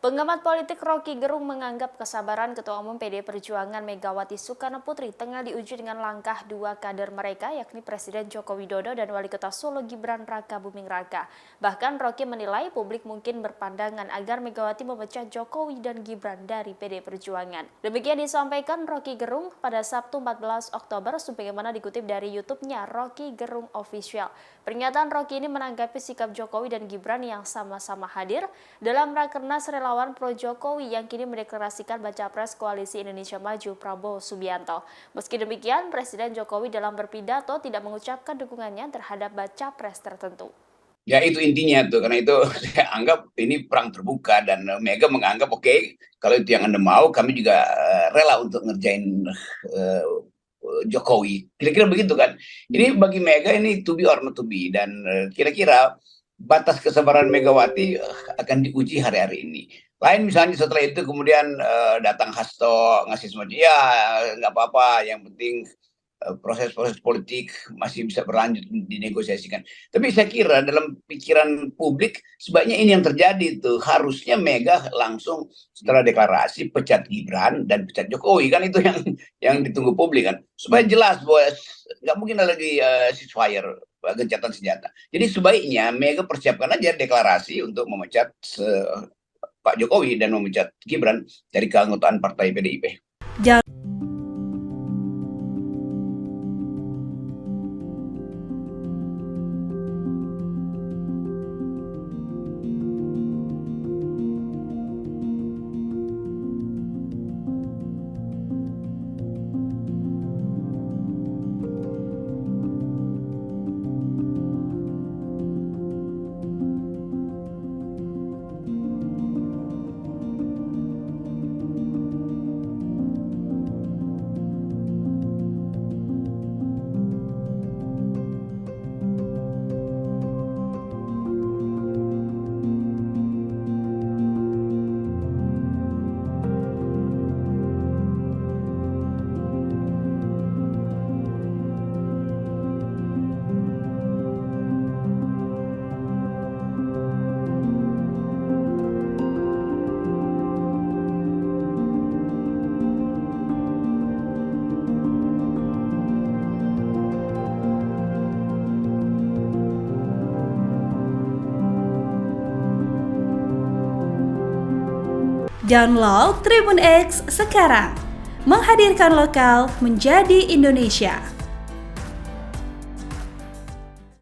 Pengamat politik Rocky Gerung menganggap kesabaran Ketua Umum PDI Perjuangan Megawati Soekarnoputri tengah diuji dengan langkah dua kader mereka, yakni Presiden Joko Widodo dan Wali Kota Solo Gibran Raka Buming Raka. Bahkan Rocky menilai publik mungkin berpandangan agar Megawati memecat Jokowi dan Gibran dari PDI Perjuangan. Demikian disampaikan Rocky Gerung pada Sabtu 14 Oktober, sebagaimana dikutip dari YouTube-nya Rocky Gerung Official. Pernyataan Rocky ini menanggapi sikap Jokowi dan Gibran yang sama-sama hadir dalam Rakernas Relawan Pro Jokowi yang kini mendeklarasikan baca pres Koalisi Indonesia Maju Prabowo Subianto. Meski demikian, Presiden Jokowi dalam berpidato tidak mengucapkan dukungannya terhadap baca pres tertentu. Ya itu intinya tuh, karena itu saya anggap ini perang terbuka dan Mega menganggap oke, kalau itu yang Anda mau, kami juga rela untuk ngerjain Jokowi. Kira-kira begitu kan. Ini bagi Mega ini to be or not to be, dan kira-kira batas kesabaran Megawati akan diuji hari-hari ini. Lain misalnya setelah itu kemudian datang Hasto ngasih semacam ya nggak apa-apa, yang penting proses-proses politik masih bisa berlanjut dinegosiasikan. Tapi saya kira dalam pikiran publik sebaiknya ini yang terjadi tuh. Harusnya Mega langsung setelah deklarasi pecat Gibran dan pecat Jokowi, kan itu yang ditunggu publik kan. Supaya jelas bahwa nggak mungkin ada lagi ceasefire, gencatan senjata. Jadi sebaiknya Mega persiapkan aja deklarasi untuk memecat Pak Jokowi dan memecat Gibran dari keanggotaan partai PDIP. Download Tribun X sekarang, menghadirkan lokal menjadi Indonesia.